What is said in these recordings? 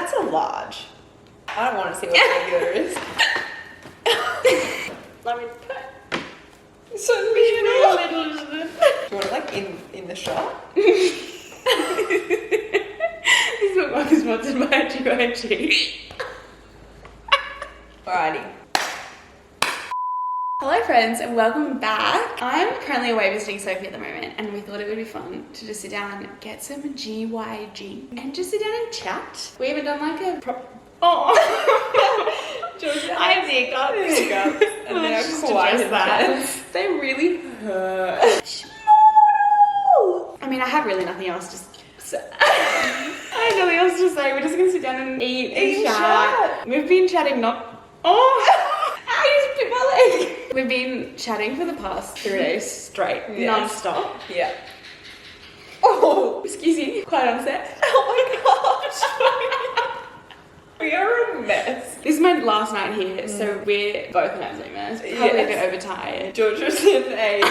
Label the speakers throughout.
Speaker 1: That's a large. I don't want to see what regular is.
Speaker 2: Let me put
Speaker 1: So
Speaker 2: a little.
Speaker 1: Do you want it like in the shot?
Speaker 2: This bookmark is sponsored by GYG.
Speaker 1: Alrighty.
Speaker 2: Hello friends and welcome back. I'm currently away visiting Sophie at the moment and we thought it would be fun to just sit down and get some GYG and just sit down and chat. We haven't done like a
Speaker 1: Georgia,
Speaker 2: I have the hiccups.
Speaker 1: And they're
Speaker 2: Just
Speaker 1: quite
Speaker 2: address that.
Speaker 1: intense.
Speaker 2: They really hurt. I mean, I have really nothing else to say. I have nothing else to say. We're just gonna sit down and eat and chat. We've been chatting I just bit my leg. We've been chatting for the past 3 days straight, non-stop.
Speaker 1: Yeah.
Speaker 2: Oh, excuse me, quite upset.
Speaker 1: Oh my gosh. We are a mess.
Speaker 2: This is my last night here, so we're both Alzheimer's. Probably a bit overtired.
Speaker 1: Georgia's in a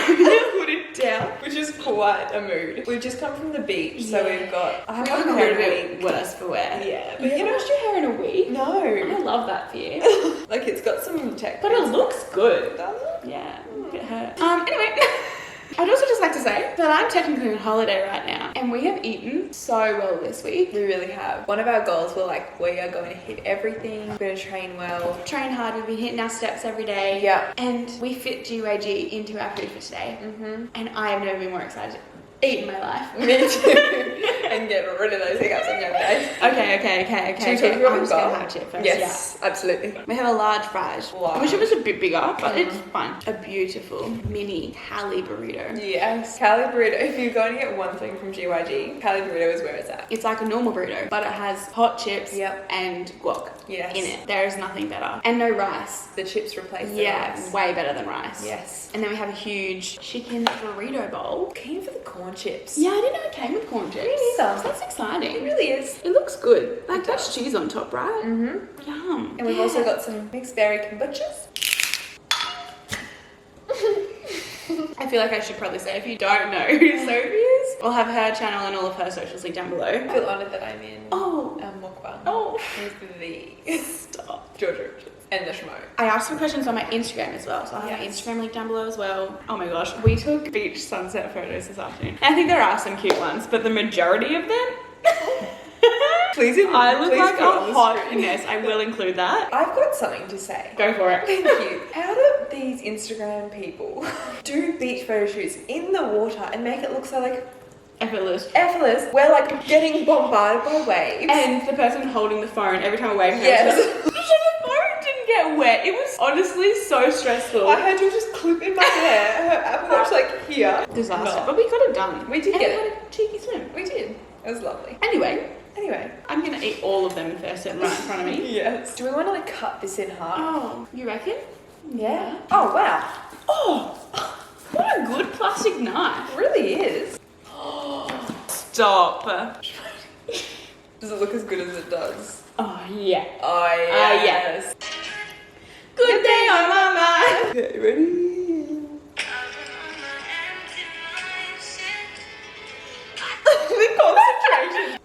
Speaker 1: put it down, which is quite a mood. We've just come from the beach, so we've got. I haven't
Speaker 2: a
Speaker 1: had
Speaker 2: little
Speaker 1: a
Speaker 2: bit
Speaker 1: week.
Speaker 2: worse for wear.
Speaker 1: Yeah,
Speaker 2: But you washed your hair in a week?
Speaker 1: No.
Speaker 2: I love that for you.
Speaker 1: Like it's got some tech.
Speaker 2: But it looks good.
Speaker 1: Does it?
Speaker 2: Yeah, it hurt. Anyway, I'd also just like to say that I'm technically on holiday right now, and we have eaten so well this week.
Speaker 1: We really have. One of our goals were like, we are going to hit everything. We're going to train well.
Speaker 2: Train hard, we've been hitting our steps every day.
Speaker 1: Yeah.
Speaker 2: And we fit GYG into our food for today. Mm-hmm. And I have never been more excited to eat in my life.
Speaker 1: Me too. And get rid of those hiccups on your face.
Speaker 2: Okay.
Speaker 1: Should we talk about
Speaker 2: I'm just
Speaker 1: the
Speaker 2: gonna
Speaker 1: goal?
Speaker 2: have a chip first.
Speaker 1: Yes, absolutely.
Speaker 2: We have a large fries.
Speaker 1: Large.
Speaker 2: I wish it was a bit bigger, but it's fine. A beautiful mini Cali burrito.
Speaker 1: Yes. Cali burrito. If you're going to get one thing from GYG, Cali burrito is where it's at.
Speaker 2: It's like a normal burrito, but it has hot chips and guac
Speaker 1: Yes.
Speaker 2: in it. There is nothing better. And no rice.
Speaker 1: The chips replace the
Speaker 2: Yeah,
Speaker 1: rice.
Speaker 2: way better than rice.
Speaker 1: Yes.
Speaker 2: And then we have a huge chicken burrito bowl.
Speaker 1: Keen for the corn chips.
Speaker 2: Yeah, I didn't know it came with corn chips.
Speaker 1: Me neither.
Speaker 2: So that's exciting.
Speaker 1: It really is.
Speaker 2: It looks good. Like
Speaker 1: It
Speaker 2: that's
Speaker 1: does.
Speaker 2: cheese on top, right?
Speaker 1: Mm-hmm.
Speaker 2: Yum.
Speaker 1: And we've also got some mixed berry kombuchas.
Speaker 2: I feel like I should probably say, if you don't know who Sophie is, we'll have her channel and all of her socials linked down below.
Speaker 1: I feel honoured that I'm in mukbang.
Speaker 2: Oh.
Speaker 1: With the
Speaker 2: Stop.
Speaker 1: Georgia and the schmo.
Speaker 2: I asked some questions on my Instagram as well, so I'll have my
Speaker 1: Yes.
Speaker 2: Instagram link down below as well. Oh my gosh, we took beach sunset photos this afternoon. I think there are some cute ones, but the majority of them...
Speaker 1: Please,
Speaker 2: I look
Speaker 1: please
Speaker 2: like
Speaker 1: put it on
Speaker 2: a
Speaker 1: the
Speaker 2: hot
Speaker 1: screen.
Speaker 2: mess. I will include that.
Speaker 1: I've got something to say.
Speaker 2: Go for it.
Speaker 1: Thank you. How do these Instagram people do beach photo shoots in the water and make it look so like
Speaker 2: Effortless.
Speaker 1: We're like getting bombarded by waves.
Speaker 2: And the person holding the phone, every time a wave comes,
Speaker 1: Yes.
Speaker 2: so the phone didn't get wet. It was honestly so stressful.
Speaker 1: I had to just clip in my hair. Her Apple Watch like here.
Speaker 2: Disaster.
Speaker 1: No.
Speaker 2: But we got it done.
Speaker 1: We did
Speaker 2: and
Speaker 1: get
Speaker 2: we
Speaker 1: it.
Speaker 2: had a cheeky swim.
Speaker 1: We did. It was lovely.
Speaker 2: Anyway,
Speaker 1: Anyway.
Speaker 2: I'm gonna eat all of them first and right in front of me.
Speaker 1: Yes. Do we want to like cut this in half?
Speaker 2: Oh, you reckon?
Speaker 1: Yeah. Oh wow.
Speaker 2: Oh, what a good plastic knife.
Speaker 1: It really is.
Speaker 2: Stop.
Speaker 1: Does it look as good as it does?
Speaker 2: Oh, yeah.
Speaker 1: Oh yes.
Speaker 2: Good day on my mind.
Speaker 1: Okay, ready? The concentration.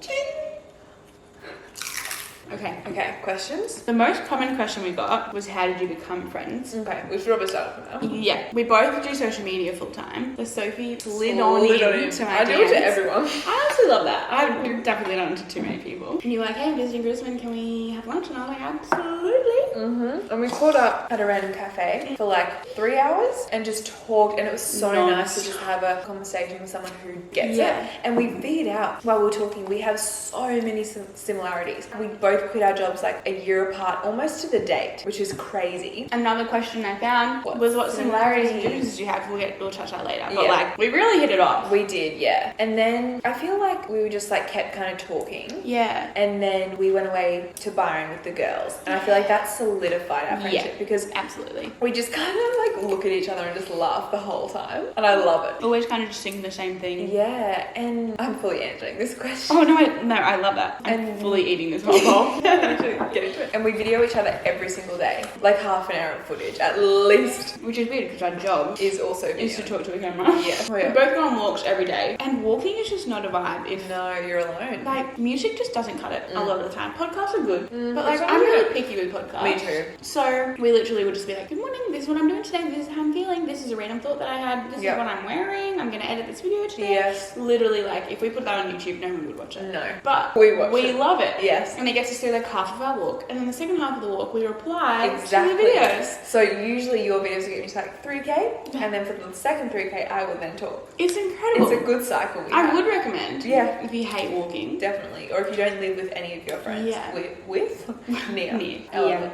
Speaker 1: Okay, questions?
Speaker 2: The most common question we got was, how did you become friends?
Speaker 1: Okay, we should probably start from now.
Speaker 2: Yeah, we both do social media full time. So Sophie slid on into my
Speaker 1: I do it to
Speaker 2: DMs.
Speaker 1: everyone.
Speaker 2: I also love that. I've definitely done it to too many people. And you were like, hey, I'm visiting Brisbane, can we have lunch? And I was like, absolutely.
Speaker 1: Mm-hmm. And we caught up at a random cafe for like 3 hours and just talked, and it was so nice to just have a conversation with someone who gets it. And we figured out while we were talking, we have so many similarities. We both quit our jobs like a year apart, almost to the date, which is crazy.
Speaker 2: Another question I found was, what similarities and differences do you have? We'll touch that later. But like, we really hit it off.
Speaker 1: We did, yeah. And then I feel like we just like kept kind of talking.
Speaker 2: Yeah.
Speaker 1: And then we went away to Byron with the girls. And I feel like that solidified our friendship because
Speaker 2: absolutely.
Speaker 1: we just kind of like look at each other and just laugh the whole time. And I love it.
Speaker 2: Always kind of just singing the same thing.
Speaker 1: Yeah. And I'm fully answering this question.
Speaker 2: Oh, no, I love that. I'm fully eating this whole bowl.
Speaker 1: We should get into it. And we video each other every single day, like half an hour of footage at least.
Speaker 2: Which is weird because our job
Speaker 1: Is also video.
Speaker 2: is to talk to a camera.
Speaker 1: Yeah. Oh,
Speaker 2: We
Speaker 1: yeah.
Speaker 2: both go on walks every day, and walking is just not a vibe if
Speaker 1: No, you're alone.
Speaker 2: like music just doesn't cut it a lot of the time. Podcasts are good, but like
Speaker 1: It's
Speaker 2: I'm
Speaker 1: good.
Speaker 2: really picky with podcasts.
Speaker 1: Me too.
Speaker 2: So we literally would just be like, good morning, this is what I'm doing today, this is how I'm feeling, this is a random thought that I had, this
Speaker 1: Yep.
Speaker 2: is what I'm wearing, I'm gonna edit this video today.
Speaker 1: Yes.
Speaker 2: Literally, like if we put that on YouTube, no one would watch it.
Speaker 1: No.
Speaker 2: But
Speaker 1: We watch it.
Speaker 2: love it.
Speaker 1: Yes.
Speaker 2: And it gets us through like half of our walk, and then the second half of the walk we reply
Speaker 1: Exactly.
Speaker 2: to the videos.
Speaker 1: So usually your videos are getting to like 3K, and then for the second 3K, I will then talk.
Speaker 2: It's incredible.
Speaker 1: It's a good cycle. We
Speaker 2: I
Speaker 1: have.
Speaker 2: would recommend.
Speaker 1: Yeah.
Speaker 2: If you hate walking.
Speaker 1: Definitely. Or if you don't live with any of your friends.
Speaker 2: Yeah.
Speaker 1: With? Near.
Speaker 2: Near.
Speaker 1: Element.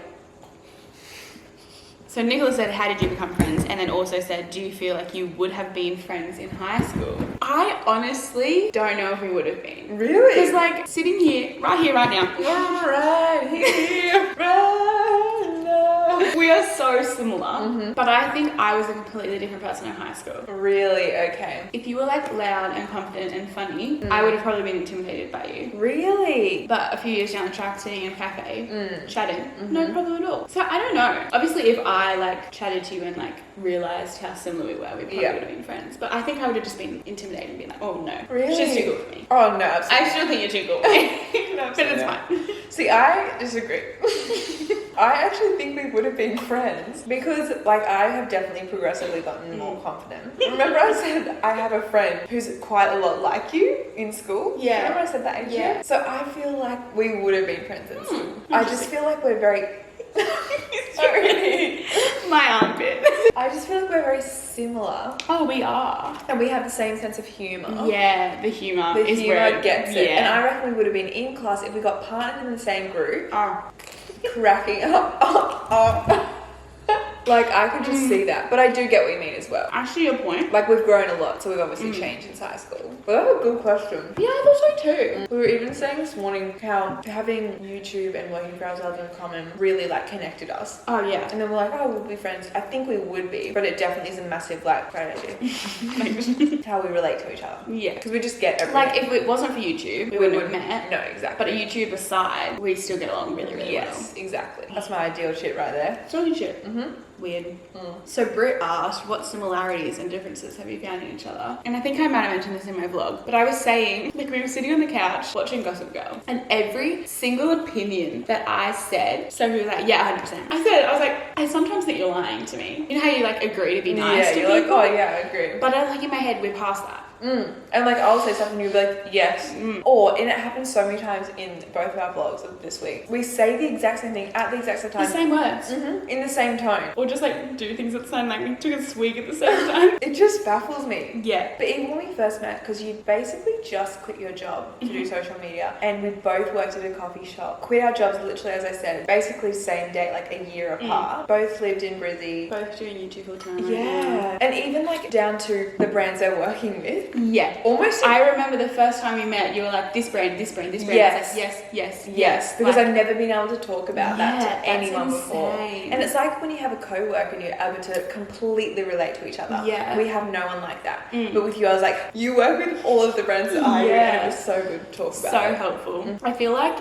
Speaker 2: So Nicola said, how did you become friends? And then also said, do you feel like you would have been friends in high school? I honestly don't know if we would have been.
Speaker 1: Really?
Speaker 2: Because like sitting here, right now,
Speaker 1: Right here, right now.
Speaker 2: we are so similar. But I think I was a completely different person in high school.
Speaker 1: Really? Okay.
Speaker 2: If you were like loud and confident and funny, I would have probably been intimidated by you.
Speaker 1: Really?
Speaker 2: But a few years down the track, sitting in a cafe, chatting, no problem at all. So I don't know. Obviously, if I like chatted to you and like realized how similar we were, we probably would have been friends. But I think I would have just been intimidated and been like, oh no,
Speaker 1: Really?
Speaker 2: she's too good for me.
Speaker 1: Oh, no, absolutely.
Speaker 2: I still think you're too good for me.
Speaker 1: No,
Speaker 2: but it's
Speaker 1: absolutely
Speaker 2: fine.
Speaker 1: See, I disagree. I actually think we would have been friends because, like, I have definitely progressively gotten more confident. Remember I said I have a friend who's quite a lot like you in school?
Speaker 2: Yeah.
Speaker 1: Remember I said that age?
Speaker 2: Yeah.
Speaker 1: So I feel like we would have been friends in school. I just feel like we're very... Sorry.
Speaker 2: My armpit.
Speaker 1: I just feel like we're very similar.
Speaker 2: Oh, we are.
Speaker 1: And we have the same sense of humour.
Speaker 2: Yeah, the humour
Speaker 1: The
Speaker 2: is
Speaker 1: humour
Speaker 2: where
Speaker 1: gets it. And
Speaker 2: Yeah.
Speaker 1: I reckon we would have been in class if we got partnered in the same group.
Speaker 2: Oh.
Speaker 1: Cracking up. Like, I could just see that. But I do get what you mean as well.
Speaker 2: Actually, your point.
Speaker 1: Like, we've grown a lot, so we've obviously changed since high school. But that's a good question.
Speaker 2: Yeah, I thought so too.
Speaker 1: We were even saying this morning how having YouTube and working for ourselves in common really, like, connected us.
Speaker 2: Oh, yeah.
Speaker 1: And then we're like, oh, we'll be friends. I think we would be, but it definitely is a massive, like, great idea. How we relate to each other.
Speaker 2: Yeah.
Speaker 1: Because we just get everything.
Speaker 2: Like, if it wasn't for YouTube, we wouldn't have met.
Speaker 1: No, exactly.
Speaker 2: But YouTube aside, we still get along really, really well.
Speaker 1: Yes, exactly. That's my ideal shit right there.
Speaker 2: Talking shit. Weird. So Britt asked, what similarities and differences have you found in each other? And I think I might have mentioned this in my vlog, but I was saying, like, we were sitting on the couch watching Gossip Girl, and every single opinion that I said, Sophie was like, yeah, 100%. I was like, I sometimes think you're lying to me. You know how you like agree to be nice to
Speaker 1: you're
Speaker 2: people?
Speaker 1: like, oh yeah, I agree.
Speaker 2: But I, like in my head, we're past that.
Speaker 1: And like I'll say something, you'll be like, yes. Or, and it happens so many times in both of our vlogs of this week. We say the exact same thing at the exact same time.
Speaker 2: The same words.
Speaker 1: In the same tone.
Speaker 2: Or just like do things at the same, like we took a swig at the same time.
Speaker 1: It just baffles me.
Speaker 2: Yeah.
Speaker 1: But even when we first met, because you basically just quit your job to do social media, and we both worked at a coffee shop, quit our jobs literally, as I said, basically same date, like a year apart. Both lived in Brizzy.
Speaker 2: Both doing YouTube full time.
Speaker 1: Yeah. And even like down to the brands they're working with.
Speaker 2: Yeah.
Speaker 1: Almost.
Speaker 2: I remember the first time we met, you were like, this brand, this brand, this brand.
Speaker 1: Yes.
Speaker 2: I was like, yes.
Speaker 1: Yes, because
Speaker 2: like,
Speaker 1: I've never been able to talk about that
Speaker 2: Yeah,
Speaker 1: to
Speaker 2: that's
Speaker 1: anyone before.
Speaker 2: insane.
Speaker 1: And it's like when you have a co-worker and you're able to completely relate to each other.
Speaker 2: Yeah.
Speaker 1: We have no one like that. But with you, I was like, you work with all of the brands that I do, and it was so good to talk about.
Speaker 2: So helpful. I feel like,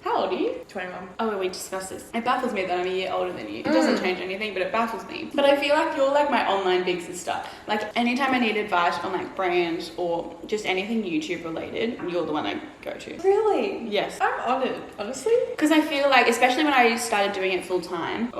Speaker 2: how old are you?
Speaker 1: 21.
Speaker 2: Oh, we discussed this. It baffles me that I'm a year older than you. It doesn't change anything, but it baffles me. But I feel like you're like my online big sister. Like anytime I need advice on like brands or just anything YouTube related, you're the one I go to.
Speaker 1: Really?
Speaker 2: Yes.
Speaker 1: I'm honoured, honestly.
Speaker 2: Because I feel like, especially when I started doing it full time,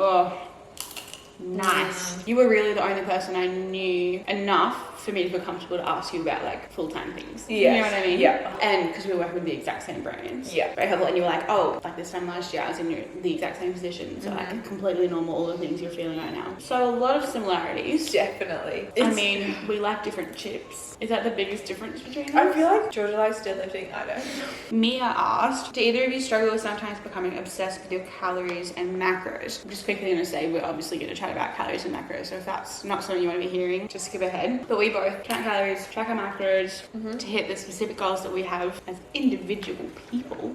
Speaker 2: nice. You were really the only person I knew enough for me to feel comfortable to ask you about like full-time things.
Speaker 1: Yes.
Speaker 2: You know what I mean?
Speaker 1: Yeah.
Speaker 2: And because we work with the exact same brands.
Speaker 1: Yeah.
Speaker 2: Very helpful. And you were like, oh, like this time last year I was in the exact same position. So like completely normal, all the things you're feeling right now. So a lot of similarities.
Speaker 1: Definitely.
Speaker 2: I mean, we like different chips. Is that the biggest difference between us?
Speaker 1: I feel like Georgia likes deadlifting. I don't.
Speaker 2: Mia asked, do either of you struggle with sometimes becoming obsessed with your calories and macros? I'm just quickly going to say we're obviously going to chat about calories and macros, so if that's not something you want to be hearing, just skip ahead. But we we both track calories, track our macros to hit the specific goals that we have as individual people.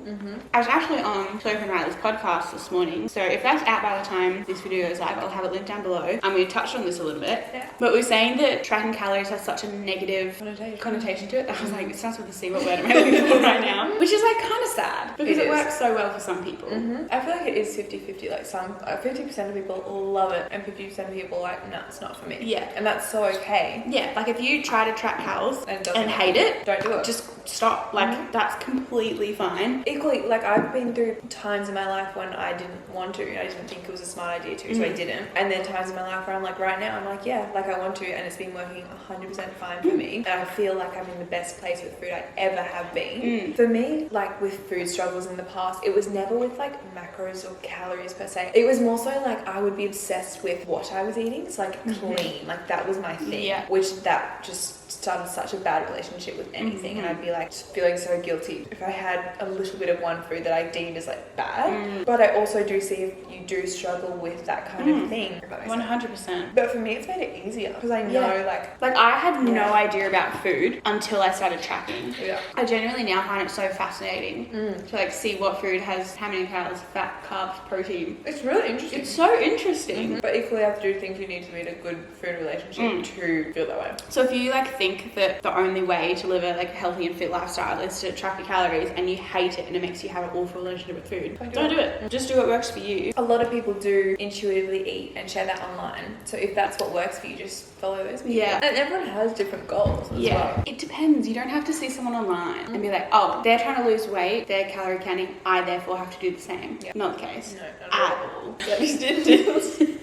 Speaker 2: I was actually on Sophie and Riley's podcast this morning, so if that's out by the time this video is live, I'll have it linked down below. And we touched on this a little bit, but we were saying that tracking calories has such a negative connotation to it. I was like, it starts with a C, what word am I looking for right now? Which is like kind of sad because it works so well for some people.
Speaker 1: I feel like it is 50-50. Like 50% of people love it, and 50% of people are like, nah, it's not for me.
Speaker 2: Yeah.
Speaker 1: And that's so okay.
Speaker 2: Yeah, like if you try to track calories
Speaker 1: And
Speaker 2: hate it,
Speaker 1: don't do it.
Speaker 2: just stop. Like that's completely fine.
Speaker 1: Equally, like I've been through times in my life when I didn't want to, and I didn't think it was a smart idea to, so I didn't. And then times in my life where I'm like, right now, I'm like, yeah, like I want to, and it's been working 100% fine for me. And I feel like I'm in the best place with food I ever have been. For me, like with food struggles in the past, it was never with like macros or calories per se. It was more so like I would be obsessed with what I was eating. It's like clean, like that was my thing.
Speaker 2: Yeah.
Speaker 1: Which that just started such a bad relationship with anything, and I'd be like feeling so guilty if I had a little bit of one food that I deemed as like bad. But I also do see if you do struggle with that kind of thing. If that makes sense.
Speaker 2: 100%.
Speaker 1: But for me, it's made it easier because I know like
Speaker 2: I had no idea about food until I started tracking.
Speaker 1: Yeah.
Speaker 2: I genuinely now find it so fascinating to like see what food has how many calories, fat, carbs, protein.
Speaker 1: It's really interesting.
Speaker 2: It's so interesting.
Speaker 1: But equally, I have to do things you need to be in a good food relationship to feel that way.
Speaker 2: So if you like think that the only way to live a like healthy and fit lifestyle is to track your calories and you hate it and it makes you have an awful relationship with food, don't do it. Just do what works for you.
Speaker 1: A lot of people do intuitively eat and share that online. So if that's what works for you, just follow those people.
Speaker 2: Yeah.
Speaker 1: And everyone has different goals as well.
Speaker 2: It depends. You don't have to see someone online and be like, oh, they're trying to lose weight, they're calorie counting, I therefore have to do the same.
Speaker 1: Yeah.
Speaker 2: Not the case.
Speaker 1: No, not
Speaker 2: at all.
Speaker 1: Yeah, just did.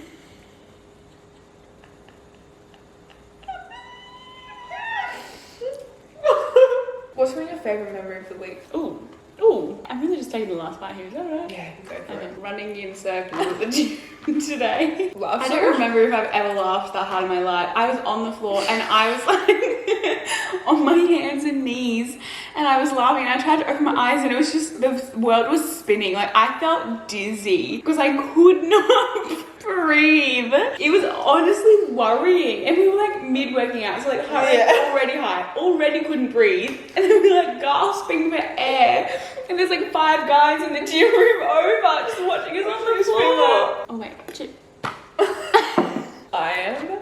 Speaker 1: What's been your favourite memory of the week?
Speaker 2: Ooh, I'm really just taking the last part here, is that right?
Speaker 1: Yeah, go for
Speaker 2: Okay,
Speaker 1: it.
Speaker 2: running in circles at the gym today.
Speaker 1: Well,
Speaker 2: I don't remember if I've ever laughed that hard in my life. I was on the floor and I was like on my hands and knees and I was laughing and I tried to open my eyes and it was just, the world was spinning. Like I felt dizzy because I could not breathe. It was honestly worrying and we were like mid working out, so like heart rate already high, already couldn't breathe, and then we were like gasping for air and there's like 5 guys in the gym room over just watching us on the floor. Oh my shit.
Speaker 1: I am.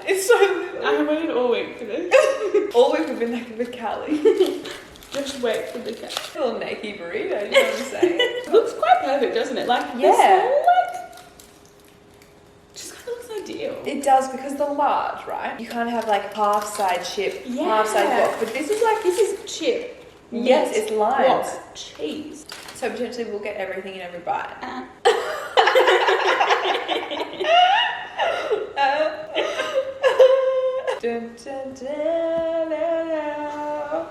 Speaker 1: It's so little.
Speaker 2: I have waited all week for this.
Speaker 1: All week we've been like with Callie.
Speaker 2: Just wait for the cat.
Speaker 1: Little naked burrito, you know what I'm saying?
Speaker 2: It looks quite perfect, doesn't it? Like
Speaker 1: Yeah.
Speaker 2: just kind of looks ideal.
Speaker 1: It does, because the large, right? You kind of have like half side chip, half side box, but this is
Speaker 2: chip.
Speaker 1: Yes, it's lines.
Speaker 2: What? Cheese.
Speaker 1: So potentially we'll get everything in every bite. Dun, dun, dun, dun,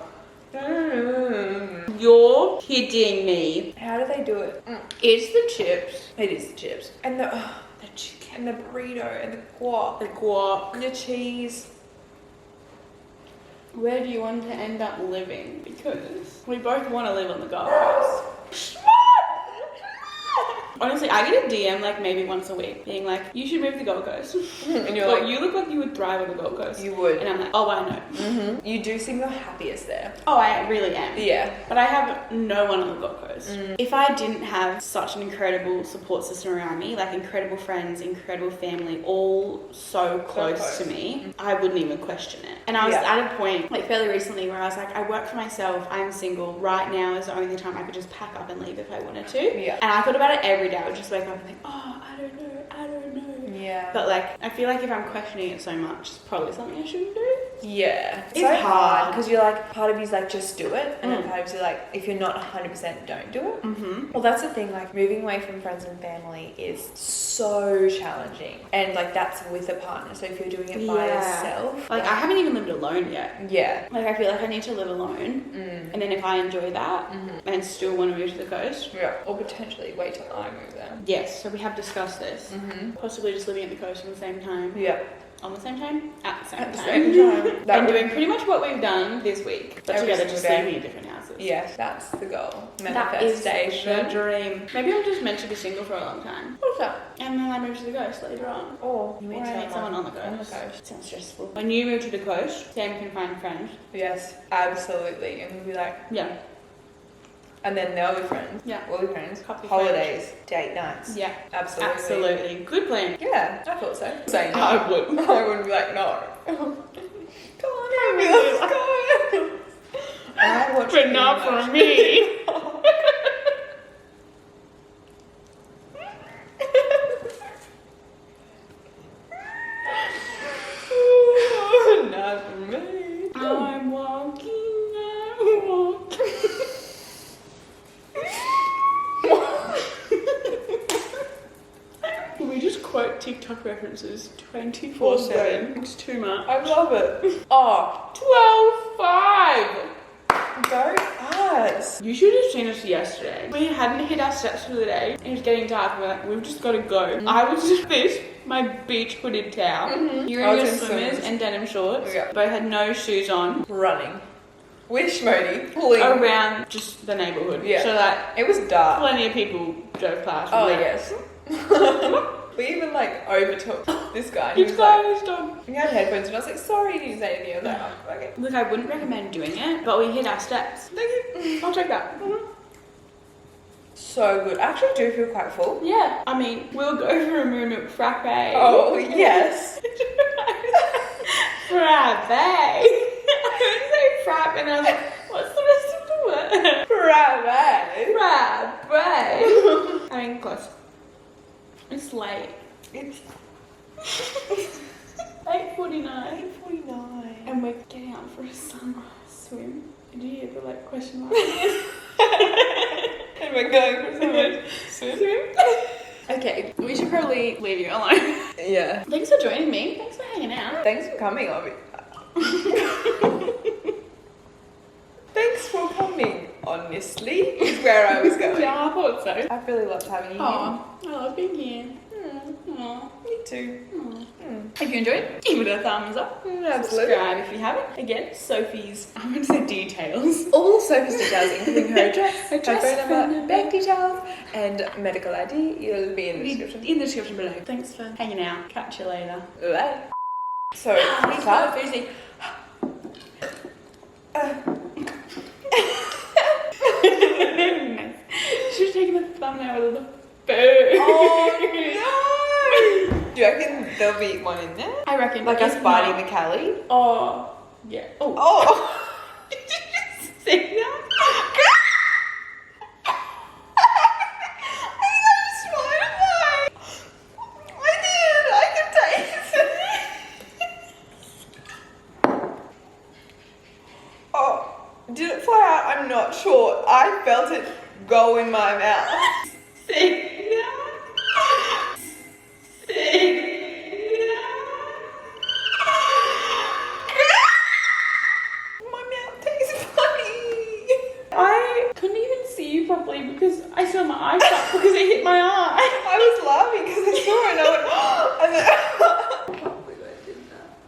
Speaker 1: dun.
Speaker 2: You're kidding me.
Speaker 1: How do they do it?
Speaker 2: It's the chips.
Speaker 1: It is the chips. And the chicken. And the burrito and the guac.
Speaker 2: The guac.
Speaker 1: And the cheese.
Speaker 2: Where do you want to end up living? Because we both want to live on the Gold Coast. Honestly, I get a DM like maybe once a week being like, you should move to the Gold Coast.
Speaker 1: And you're
Speaker 2: like,
Speaker 1: like,
Speaker 2: you look like you would thrive on the Gold Coast.
Speaker 1: You would.
Speaker 2: And I'm like, oh, I know.
Speaker 1: You do seem your happiest there.
Speaker 2: Oh, I really am.
Speaker 1: Yeah.
Speaker 2: But I have no one on the Gold Coast. If I didn't have such an incredible support system around me, like incredible friends, incredible family, all so close to me, I wouldn't even question it. And I was at a point, like fairly recently, where I was like, I work for myself, I'm single. Right now is the only time I could just pack up and leave if I wanted to.
Speaker 1: Yeah.
Speaker 2: And I thought about it every day. I would just wake up and think, oh, I don't know.
Speaker 1: Yeah.
Speaker 2: But like, I feel like if I'm questioning it so much, it's probably something I shouldn't do.
Speaker 1: Yeah.
Speaker 2: It's
Speaker 1: so
Speaker 2: hard.
Speaker 1: because you're like, part of you's like, just do it. And then part of you's like, if you're not 100%, don't do it. Well, that's the thing, like moving away from friends and family is so challenging. And like, that's with a partner. So if you're doing it by yourself.
Speaker 2: Like, I haven't even lived alone yet.
Speaker 1: Yeah.
Speaker 2: Like, I feel like I need to live alone. And then if I enjoy that and still want to move to the coast.
Speaker 1: Yeah. Or potentially wait till I move there.
Speaker 2: Yes, so we have discussed this. Possibly just living at the coast at the same time.
Speaker 1: Yeah.
Speaker 2: On the same time? At the same
Speaker 1: At the
Speaker 2: time.
Speaker 1: same time.
Speaker 2: And doing pretty much what we've done this week. But
Speaker 1: Every
Speaker 2: together,
Speaker 1: single
Speaker 2: just
Speaker 1: day.
Speaker 2: living in different houses.
Speaker 1: Yes, that's the goal.
Speaker 2: That is
Speaker 1: Manifestation.
Speaker 2: the dream. Maybe I'm just meant to be single for a long time.
Speaker 1: What's that?
Speaker 2: And then I move to the coast later on.
Speaker 1: Or you
Speaker 2: Or I meet someone on the coast.
Speaker 1: On the coast.
Speaker 2: Sounds stressful. When you move to the coast, Sam can find friends.
Speaker 1: Yes, absolutely. And we'll be like,
Speaker 2: Yeah.
Speaker 1: and then they'll be friends.
Speaker 2: Yeah.
Speaker 1: We'll be friends.
Speaker 2: Couple
Speaker 1: Holidays, date nights.
Speaker 2: Yeah.
Speaker 1: Absolutely.
Speaker 2: Absolutely. Good plan.
Speaker 1: Yeah, I thought so. Saying no.
Speaker 2: I would.
Speaker 1: I wouldn't be like, no. Come on, Amy, let's go. I watch
Speaker 2: But not for me.
Speaker 1: Not for me.
Speaker 2: I'm walking. We just quote TikTok references 24/7. It's too much.
Speaker 1: I love it. Oh,
Speaker 2: 12:05.
Speaker 1: go us.
Speaker 2: You should have seen us yesterday. We hadn't hit our steps for the day. It was getting dark. We're like, we've just got to go. I was just this, my beach hooded towel. You're
Speaker 1: I
Speaker 2: in
Speaker 1: was
Speaker 2: your
Speaker 1: in
Speaker 2: swimmers
Speaker 1: swimmers.
Speaker 2: and denim shorts.
Speaker 1: Yeah.
Speaker 2: Both had no shoes on.
Speaker 1: Running. Wish Modi. Pulling.
Speaker 2: Around just the neighbourhood.
Speaker 1: Yeah.
Speaker 2: So that
Speaker 1: It was dark.
Speaker 2: plenty of people drove past.
Speaker 1: Oh,
Speaker 2: We're like,
Speaker 1: yes. We even like overtook this guy. He
Speaker 2: It's
Speaker 1: was like,
Speaker 2: closed on.
Speaker 1: he had headphones and I was like, sorry, he didn't say anything. I was like, oh, okay.
Speaker 2: Look, I wouldn't recommend doing it, but we hit our steps.
Speaker 1: Thank you.
Speaker 2: I'll check that.
Speaker 1: So good. I actually do feel quite full.
Speaker 2: Yeah. I mean, we'll go for a moon milk frappe.
Speaker 1: Oh, yes.
Speaker 2: Frappe. I heard you say frappe and I was like, what's the rest of the word?
Speaker 1: Bravo.
Speaker 2: Frappe. I mean, close. It's late.
Speaker 1: It's
Speaker 2: 8:49.
Speaker 1: 8:49.
Speaker 2: And we're getting out for a sunrise swim. Did you hear the like question mark?
Speaker 1: And we're going for some swim.
Speaker 2: Okay, we should probably leave you alone.
Speaker 1: Yeah.
Speaker 2: Thanks for joining me. Thanks for hanging out.
Speaker 1: Thanks for coming, Obi. Thanks for coming, honestly, is where I was going.
Speaker 2: Yeah, I thought so.
Speaker 1: I've really loved having you here.
Speaker 2: Oh, I love being here. Aw.
Speaker 1: Me too.
Speaker 2: If you enjoyed, give it a thumbs up.
Speaker 1: Absolutely.
Speaker 2: Subscribe if you haven't. Again, Sophie's, I'm going to say details.
Speaker 1: All Sophie's details, including her address, her
Speaker 2: Address,
Speaker 1: phone
Speaker 2: phone
Speaker 1: number,
Speaker 2: number.
Speaker 1: bank details, and medical ID, it'll be in the description.
Speaker 2: In the description below. Thanks for hanging out. Catch you later.
Speaker 1: Bye. So,
Speaker 2: Thanks
Speaker 1: start.
Speaker 2: for Thursday. Nice. Should have taken a thumbnail with the food.
Speaker 1: Oh no! Do you reckon there'll be one in there?
Speaker 2: I reckon.
Speaker 1: Like us
Speaker 2: if
Speaker 1: biting
Speaker 2: not-
Speaker 1: the Cali?
Speaker 2: Oh, yeah. Oh.
Speaker 1: Oh!
Speaker 2: Did you just say that?
Speaker 1: Did it fly out? I'm not sure. I felt it go in my mouth.